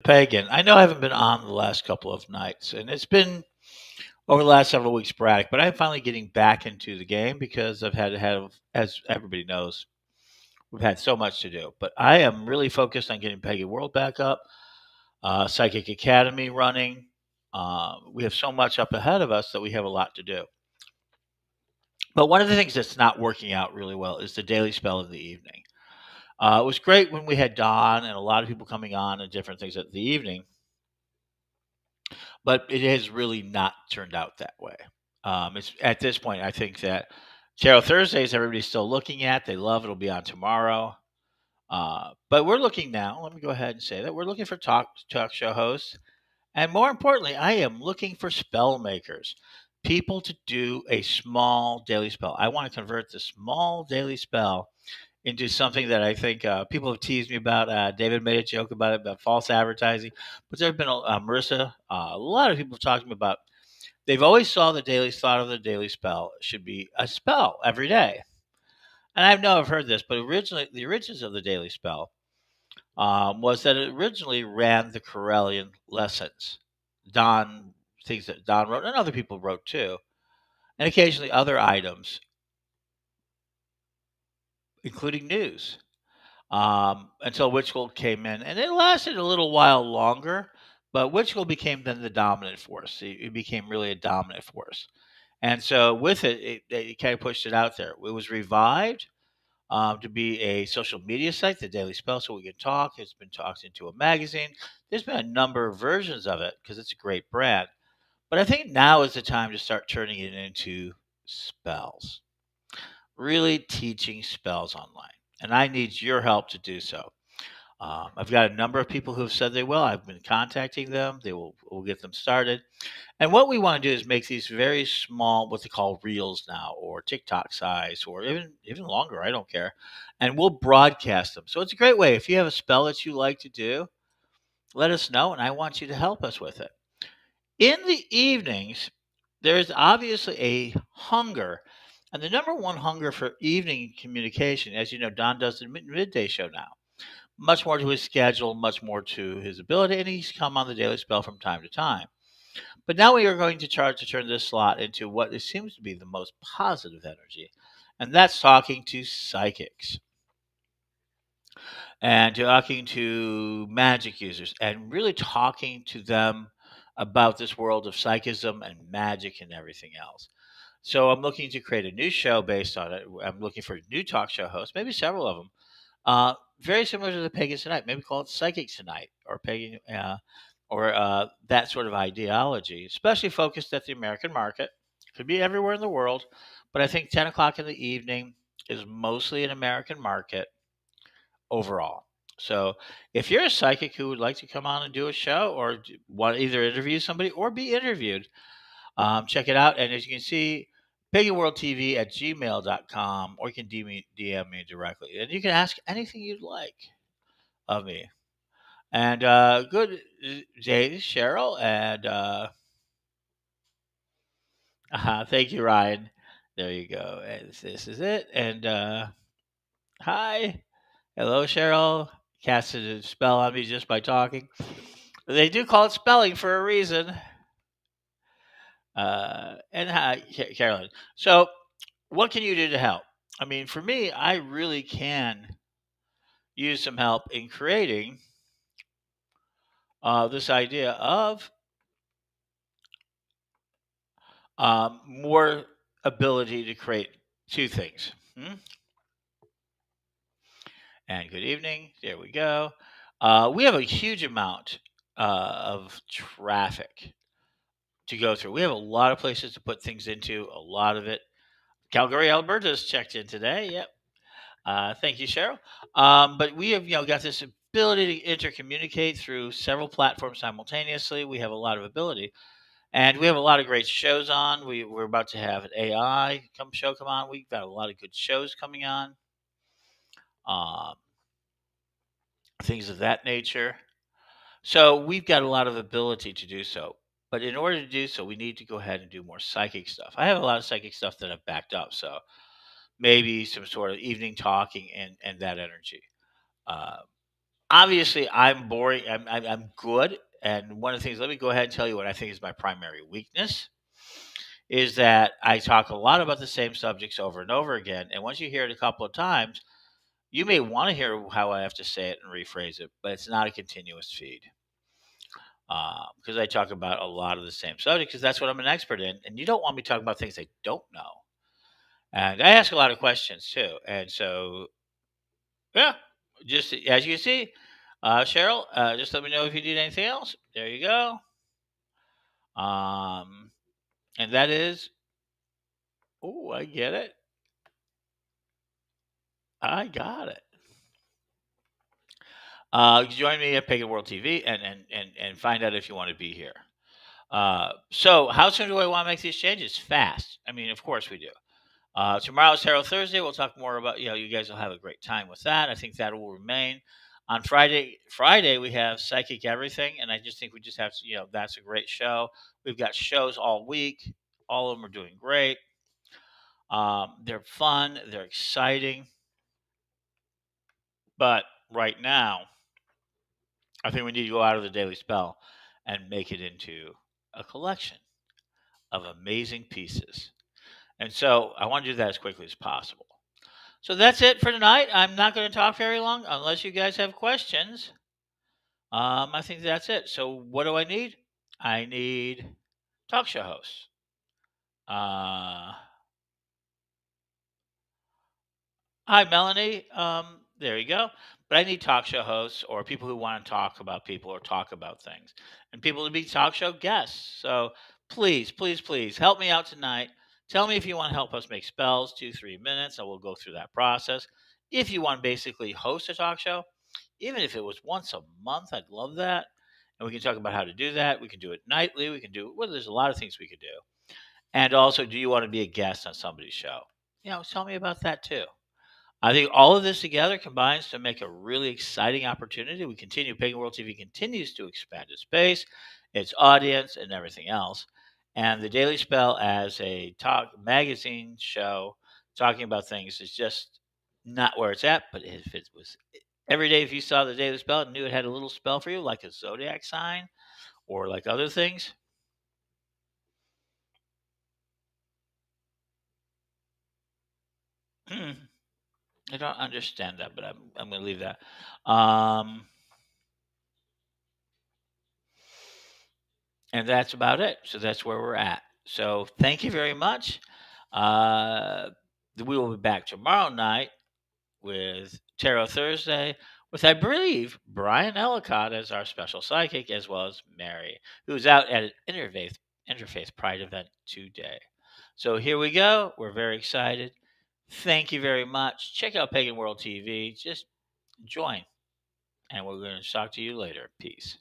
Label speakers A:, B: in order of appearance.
A: Pagan. I know I haven't been on the last couple of nights, and it's been over the last several weeks sporadic, but I'm finally getting back into the game because I've had to have, as everybody knows, we've had so much to do. But I am really focused on getting Pagan World back up, Psychic Academy running. We have so much up ahead of us that we have a lot to do. But one of the things that's not working out really well is the daily spell of the evening. It was great when we had Dawn and a lot of people coming on and different things at the evening, but it has really not turned out that way. It's at this point, I think that Tarot Thursdays everybody's still looking at. They love it'll be on tomorrow. But we're looking now. Let me go ahead and say that we're looking for talk show hosts, and more importantly, I am looking for spell makers, people to do a small daily spell. I want to convert the small daily spell into something that I think people have teased me about. David made a joke about it about false advertising, but there have been Marissa, a lot of people have talked to me about. They've always saw thought of the daily spell should be a spell every day, and I know I've heard this, but originally the origins of the daily spell was that it originally ran the Corellian lessons. Don things that Don wrote, and other people wrote too, and occasionally other items, including news. Until Witch School came in, and it lasted a little while longer. But Witch School became then the dominant force. It became really a dominant force, and so with it kind of pushed it out there. It was revived to be a social media site, the Daily Spell, so we can talk. It's been talked into a magazine. There's been a number of versions of it because it's a great brand. But I think now is the time to start turning it into spells, really teaching spells online. And I need your help to do so. I've got a number of people who have said they will. I've been contacting them. We'll get them started. And what we want to do is make these very small, what they call reels now, or TikTok size, or even longer. I don't care. And we'll broadcast them. So it's a great way. If you have a spell that you like to do, let us know, and I want you to help us with it. In the evenings, there is obviously a hunger. And the number one hunger for evening communication, as you know, Don does the midday show now. Much more to his schedule, much more to his ability, and he's come on the Daily Spell from time to time. But now we are going to try to turn this slot into what it seems to be the most positive energy, and that's talking to psychics and talking to magic users and really talking to them about this world of psychism and magic and everything else. So I'm looking to create a new show based on it. I'm looking for new talk show hosts, maybe several of them, very similar to the Pagans Tonight. Maybe call it Psychics Tonight or Pagan, or that sort of ideology, especially focused at the American market. Could be everywhere in the world, but I think 10 o'clock in the evening is mostly an American market overall. So if you're a psychic who would like to come on and do a show or want to either interview somebody or be interviewed, check it out. And as you can see, paganworldtv at gmail.com, or you can DM me directly. And you can ask anything you'd like of me. And good day, Cheryl. And thank you, Ryan. There you go. And this is it. And hi. Hello, Cheryl. Casted a spell on me just by talking. They do call it spelling for a reason. And hi, Carolyn. So, what can you do to help? I mean, for me, I really can use some help in creating this idea of more ability to create two things. And good evening. There we go. We have a huge amount of traffic to go through. We have a lot of places to put things into, a lot of it. Calgary, Alberta's checked in today. Yep. Thank you, Cheryl. But we have, got this ability to intercommunicate through several platforms simultaneously. We have a lot of ability, and we have a lot of great shows on. We're about to have an AI come on. We've got a lot of good shows coming on, um, things of that nature. So we've got a lot of ability to do so. But in order to do so, we need to go ahead and do more psychic stuff. I have a lot of psychic stuff that I've backed up. So maybe some sort of evening talking and that energy. Uh, Obviously, I'm boring. I'm good. And one of the things, let me go ahead and tell you what I think is my primary weakness is that I talk a lot about the same subjects over and over again. And once you hear it a couple of times, you may want to hear how I have to say it and rephrase it, but it's not a continuous feed because I talk about a lot of the same subjects because that's what I'm an expert in. And you don't want me talking about things I don't know. And I ask a lot of questions too. And so, yeah, just as you see, Cheryl, just let me know if you need anything else. There you go. Um, and that is, oh, I get it. I got it. Join me at Pagan World TV and find out if you want to be here. So, how soon do I want to make these changes? Fast. I mean, of course we do. Tomorrow's Tarot Thursday. We'll talk more about, you guys will have a great time with that. I think that will remain. On Friday, we have Psychic Everything. And I just think we just have to, that's a great show. We've got shows all week. All of them are doing great. They're fun, they're exciting. But right now, I think we need to go out of the Daily Spell and make it into a collection of amazing pieces. And so I want to do that as quickly as possible. So that's it for tonight. I'm not going to talk very long unless you guys have questions. I think that's it. So what do I need? I need talk show hosts. Uh, Hi, Melanie. There you go. But I need talk show hosts or people who want to talk about people or talk about things and people to be talk show guests. So please, please, please help me out tonight. Tell me if you want to help us make spells, 2, 3 minutes, and we'll go through that process. If you want to basically host a talk show, even if it was once a month, I'd love that. And we can talk about how to do that. We can do it nightly. We can do well, there's a lot of things we could do. And also, do you want to be a guest on somebody's show? Tell me about that too. I think all of this together combines to make a really exciting opportunity. We continue, Pagan World TV continues to expand its base, its audience, and everything else. And the Daily Spell as a talk magazine show talking about things is just not where it's at. But if it was every day, if you saw the Daily Spell and knew it had a little spell for you, like a zodiac sign or like other things, I don't understand that, but I'm going to leave that. Um, And that's about it. So that's where we're at. So thank you very much. Uh, we will be back tomorrow night with Tarot Thursday with, I believe, Brian Ellicott as our special psychic, as well as Mary, who's out at an Interfaith Pride event today. So here we go. We're very excited. Thank you very much. Check out Pagan World TV. Just join, and we're going to talk to you later. Peace.